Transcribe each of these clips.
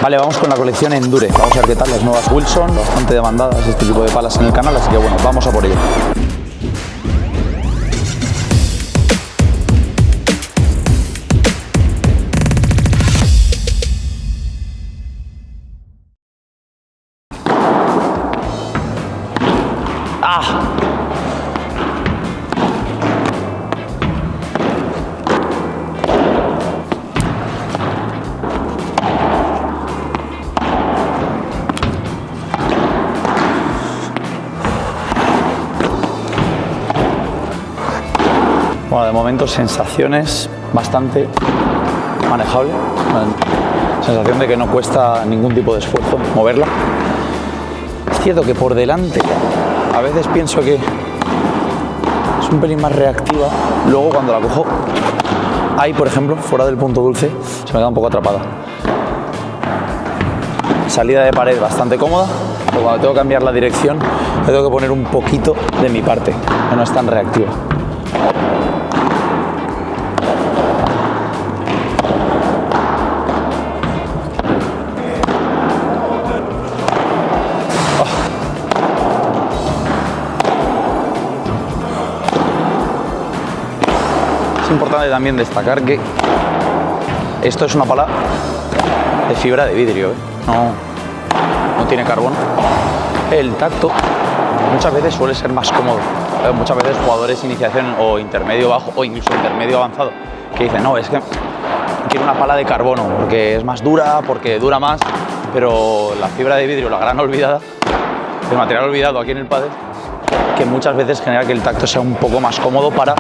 Vale, vamos con la colección Endure. Vamos a ver qué tal las nuevas Wilson, bastante demandadas este tipo de palas en el canal, así que bueno, vamos a por ello. Bueno, de momento sensaciones bastante manejable, sensación de que no cuesta ningún tipo de esfuerzo moverla. Es cierto que por delante a veces pienso que es un pelín más reactiva, luego cuando la cojo ahí, por ejemplo, fuera del punto dulce, se me queda un poco atrapada. Salida de pared bastante cómoda, pero cuando tengo que cambiar la dirección le tengo que poner un poquito de mi parte, que no es tan reactiva. Es importante también destacar que esto es una pala de fibra de vidrio, no tiene carbono. El tacto muchas veces suele ser más cómodo. Muchas veces jugadores de iniciación o intermedio bajo o incluso intermedio avanzado que dicen, no, es que quiero una pala de carbono porque es más dura, porque dura más, pero la fibra de vidrio, la gran olvidada, el material olvidado aquí en el pádel, que muchas veces genera que el tacto sea un poco más cómodo para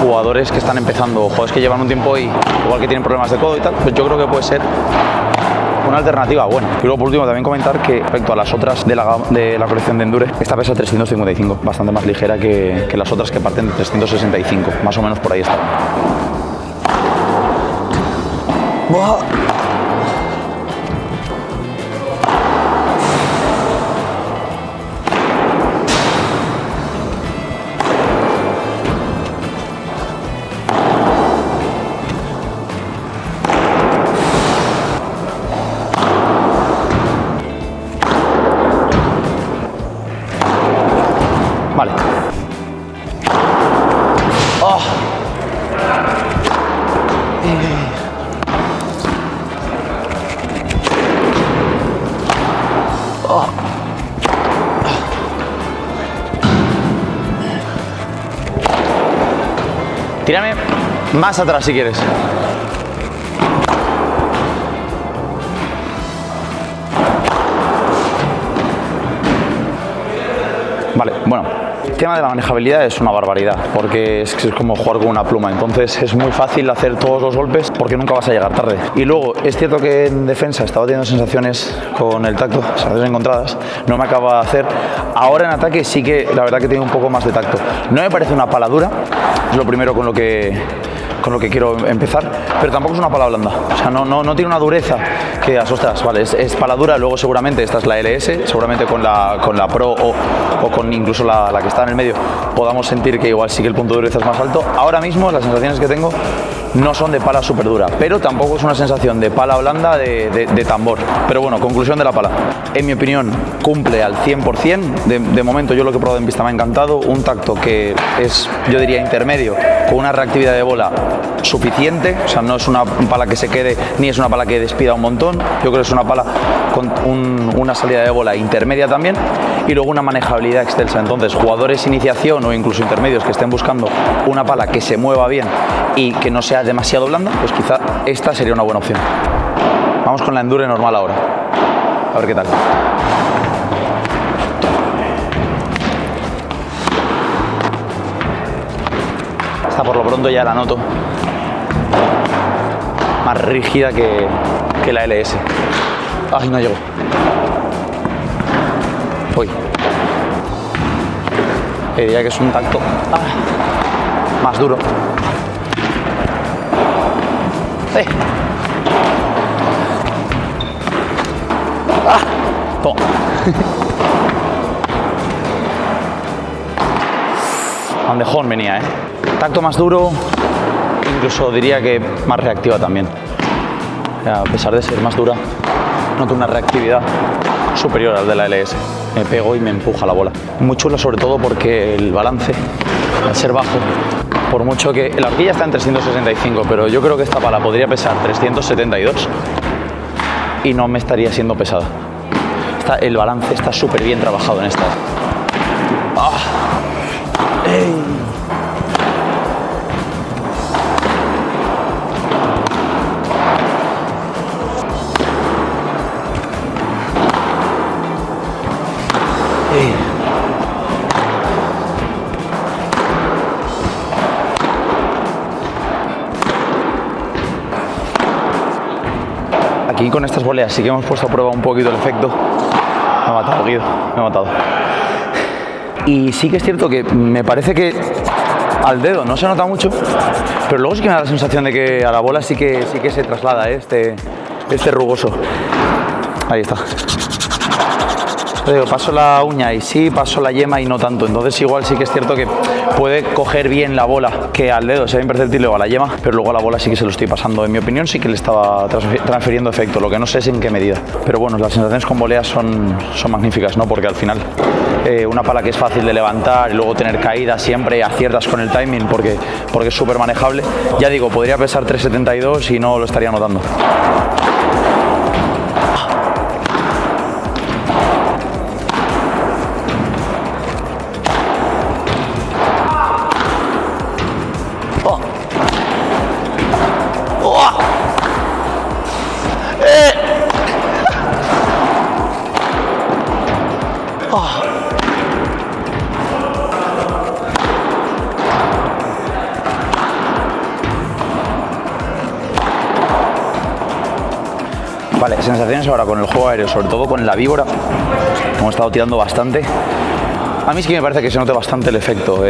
jugadores que están empezando, jugadores que llevan un tiempo y igual que tienen problemas de codo y tal, pues yo creo que puede ser una alternativa buena. Y luego por último también comentar que respecto a las otras de la colección de Endure, esta pesa 355, bastante más ligera que las otras que parten de 365, más o menos por ahí está. ¡Buah! Vale. Oh. Oh. Tírame más atrás si quieres. Vale, bueno, el tema de la manejabilidad es una barbaridad, porque es como jugar con una pluma, entonces es muy fácil hacer todos los golpes porque nunca vas a llegar tarde. Y luego, es cierto que en defensa estaba teniendo sensaciones con el tacto, sensaciones encontradas, no me acaba de hacer. Ahora en ataque sí que la verdad que tiene un poco más de tacto. No me parece una pala dura, es lo primero con lo que quiero empezar, pero tampoco es una pala blanda, o sea, no tiene una dureza que ostras, vale, es pala dura. Luego seguramente esta es la LS, seguramente con la Pro o con incluso la que está en el medio podamos sentir que igual sí que el punto de dureza es más alto. Ahora mismo las sensaciones que tengo no son de pala súper dura, pero tampoco es una sensación de pala blanda de tambor. Pero bueno, conclusión de la pala, en mi opinión cumple al 100%, de momento yo lo que he probado en pista me ha encantado, un tacto que es, yo diría, intermedio, con una reactividad de bola suficiente, o sea, no es una pala que se quede, ni es una pala que despida un montón, yo creo que es una pala con una salida de bola intermedia también, y luego una manejabilidad excelsa. Entonces, jugadores iniciación o incluso intermedios que estén buscando una pala que se mueva bien y que no sea demasiado blanda, pues quizá esta sería una buena opción. Vamos con la Endure normal ahora, a ver qué tal. Esta por lo pronto ya la noto más rígida que la LS. Ay, no llego. Uy. Diría que es un tacto más duro. Toma. Bandejón venía, Tacto más duro, incluso diría que más reactiva también. A pesar de ser más dura, noto una reactividad superior al de la LS. Me pego y me empuja la bola. Muy chula, sobre todo porque el balance, al ser bajo, por mucho que la horquilla está en 365, pero yo creo que esta pala podría pesar 372 y no me estaría siendo pesada. El balance está súper bien trabajado en esta. ¡Ah! ¡Ey! Aquí con estas voleas sí que hemos puesto a prueba un poquito el efecto. Me ha matado, Guido, me ha matado. Y sí que es cierto que me parece que al dedo no se nota mucho, pero luego sí que me da la sensación de que a la bola sí que se traslada este rugoso. Ahí está. Paso la uña y sí, paso la yema y no tanto. Entonces igual sí que es cierto que puede coger bien la bola, que al dedo se ve imperceptible o a la yema, pero luego a la bola sí que se lo estoy pasando. En mi opinión sí que le estaba transfiriendo efecto, lo que no sé es en qué medida. Pero bueno, las sensaciones con voleas son magníficas, ¿no? Porque al final una pala que es fácil de levantar y luego tener caída siempre, aciertas con el timing porque es súper manejable. Ya digo, podría pesar 372 y no lo estaría notando. Vale, sensaciones ahora con el juego aéreo, sobre todo con la víbora. Hemos estado tirando bastante. A mí sí que me parece que se note bastante el efecto.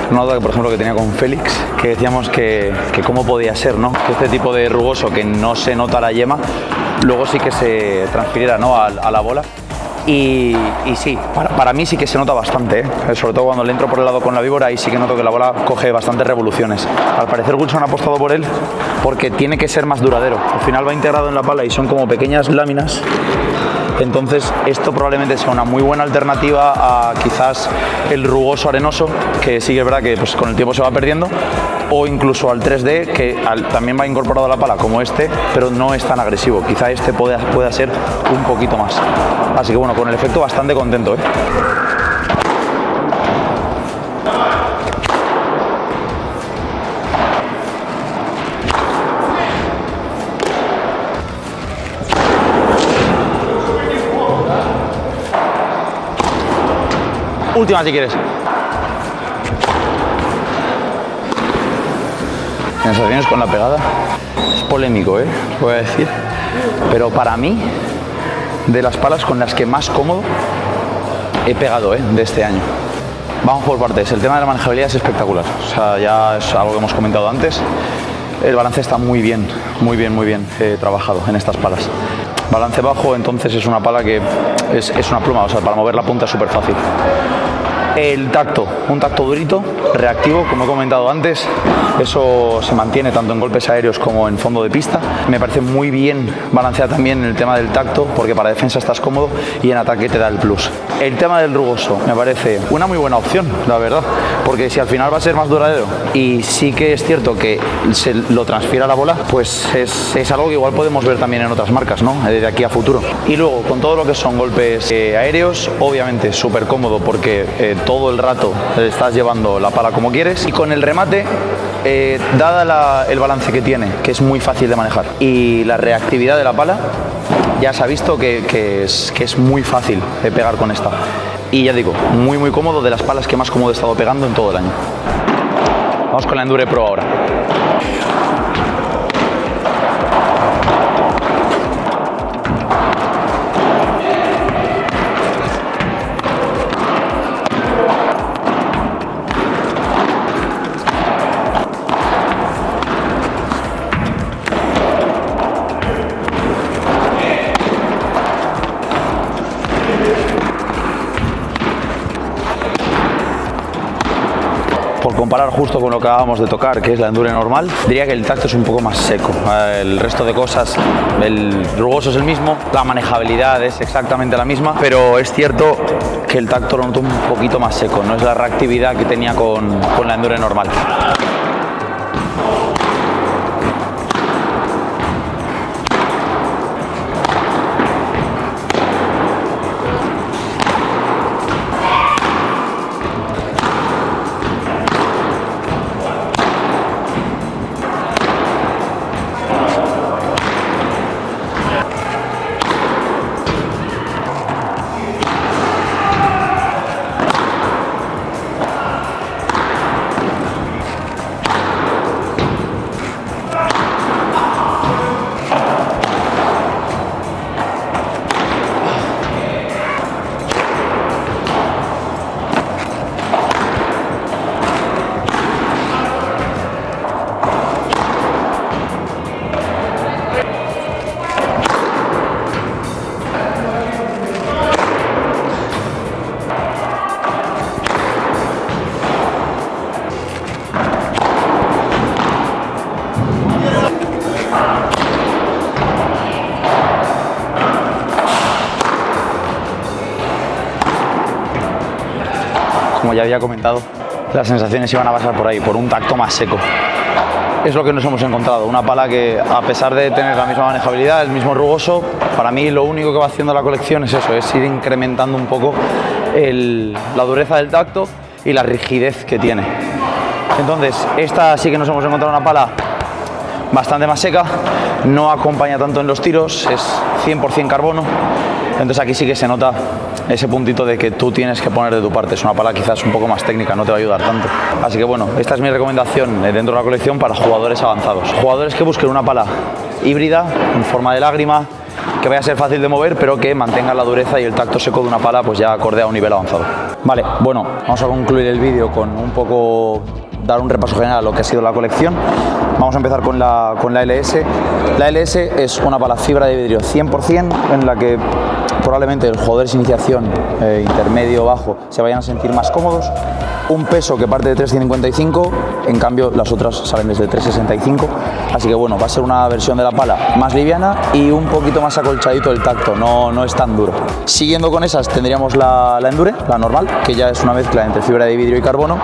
Una duda que, por ejemplo, que tenía con Félix, que decíamos que cómo podía ser, ¿no? Que este tipo de rugoso que no se nota la yema, luego sí que se transfiriera, ¿no? a la bola. Y sí, para mí sí que se nota bastante, ¿eh? Sobre todo cuando le entro por el lado con la víbora, ahí sí que noto que la bola coge bastantes revoluciones. Al parecer Wilson ha apostado por él porque tiene que ser más duradero. Al final va integrado en la pala y son como pequeñas láminas. Entonces esto probablemente sea una muy buena alternativa a quizás el rugoso arenoso, que sí que es verdad que pues, con el tiempo se va perdiendo, o incluso al 3D, que también va incorporado a la pala como este, pero no es tan agresivo. Quizá este pueda ser un poquito más. Así que bueno, con el efecto bastante contento, ¿eh? Última si quieres. Sensaciones con la pegada. Es polémico, voy a decir. Pero para mí, de las palas con las que más cómodo he pegado, de este año. Vamos por partes. El tema de la manejabilidad es espectacular. O sea, ya es algo que hemos comentado antes. El balance está muy bien trabajado en estas palas. Balance bajo, entonces es una pala que es una pluma, o sea, para mover la punta es súper fácil. El tacto, un tacto durito, reactivo, como he comentado antes, eso se mantiene tanto en golpes aéreos como en fondo de pista. Me parece muy bien balanceada también en el tema del tacto, porque para defensa estás cómodo y en ataque te da el plus. El tema del rugoso me parece una muy buena opción, la verdad, porque si al final va a ser más duradero y sí que es cierto que se lo transfiera a la bola, pues es algo que igual podemos ver también en otras marcas, ¿no? De aquí a futuro. Y luego, con todo lo que son golpes aéreos, obviamente súper cómodo porque todo el rato estás llevando la pala como quieres, y con el remate, dada el balance que tiene, que es muy fácil de manejar, y la reactividad de la pala, ya se ha visto que es muy fácil de pegar con esta. Y ya digo, muy cómodo, de las palas que más cómodo he estado pegando en todo el año. Vamos con la Endure Pro ahora. comparar justo con lo que acabamos de tocar, que es la Endure normal, diría que el tacto es un poco más seco. El resto de cosas, el rugoso es el mismo, la manejabilidad es exactamente la misma, pero es cierto que el tacto lo noto un poquito más seco, no es la reactividad que tenía con la Endure normal. Como ya había comentado, las sensaciones iban a pasar por ahí, por un tacto más seco. Es lo que nos hemos encontrado, una pala que, a pesar de tener la misma manejabilidad, el mismo rugoso, para mí lo único que va haciendo la colección es eso, es ir incrementando un poco la dureza del tacto y la rigidez que tiene. Entonces, esta sí que nos hemos encontrado una pala bastante más seca, no acompaña tanto en los tiros, es 100% carbono, entonces aquí sí que se nota ese puntito de que tú tienes que poner de tu parte. Es una pala quizás un poco más técnica, no te va a ayudar tanto. Así que bueno, esta es mi recomendación dentro de la colección para jugadores avanzados. Jugadores que busquen una pala híbrida, en forma de lágrima, que vaya a ser fácil de mover, pero que mantenga la dureza y el tacto seco de una pala pues ya acorde a un nivel avanzado. Vale, bueno, vamos a concluir el vídeo con un poco dar un repaso general a lo que ha sido la colección. Vamos a empezar con la LS. La LS es una pala fibra de vidrio 100%, en la que probablemente los jugadores de iniciación intermedio o bajo se vayan a sentir más cómodos. Un peso que parte de 3,55, en cambio las otras salen desde 3,65, así que bueno, va a ser una versión de la pala más liviana y un poquito más acolchadito el tacto, no es tan duro. Siguiendo con esas tendríamos la Endure, la normal, que ya es una mezcla entre fibra de vidrio y carbono,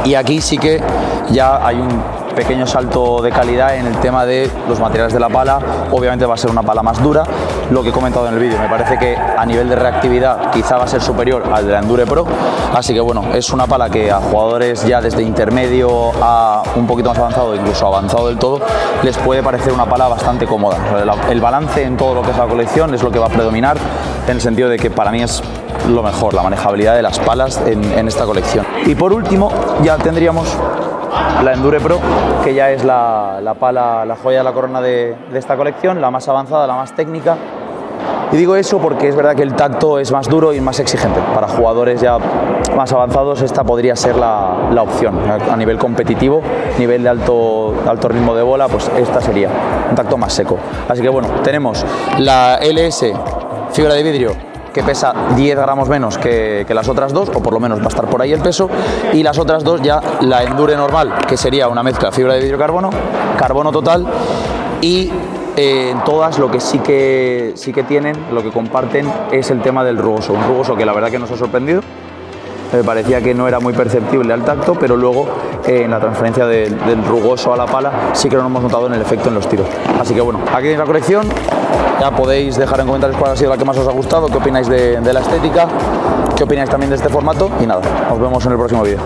y aquí sí que ya hay un pequeño salto de calidad en el tema de los materiales de la pala. Obviamente va a ser una pala más dura, lo que he comentado en el vídeo, me parece que a nivel de reactividad quizá va a ser superior al de la Endure Pro, así que bueno, es una pala que a jugadores ya desde intermedio a un poquito más avanzado, incluso avanzado del todo, les puede parecer una pala bastante cómoda. El balance en todo lo que es la colección es lo que va a predominar, en el sentido de que para mí es lo mejor, la manejabilidad de las palas en esta colección. Y por último ya tendríamos la Endure Pro, que ya es la pala, la joya de la corona de esta colección, la más avanzada, la más técnica. Y digo eso porque es verdad que el tacto es más duro y más exigente. Para jugadores ya más avanzados esta podría ser la opción. A nivel competitivo, nivel de alto ritmo de bola, pues esta sería un tacto más seco. Así que bueno, tenemos la LS fibra de vidrio, que pesa 10 gramos menos que las otras dos, o por lo menos va a estar por ahí el peso, y las otras dos ya la Endure normal, que sería una mezcla fibra de vidrio carbono total, y en todas lo que sí que tienen, lo que comparten es el tema del rugoso, un rugoso que la verdad que nos ha sorprendido. Me parecía que no era muy perceptible al tacto, pero luego en la transferencia del rugoso a la pala sí que lo hemos notado en el efecto en los tiros. Así que bueno, aquí tenéis la colección. Ya podéis dejar en comentarios cuál ha sido la que más os ha gustado, qué opináis de la estética, qué opináis también de este formato, y nada, nos vemos en el próximo vídeo.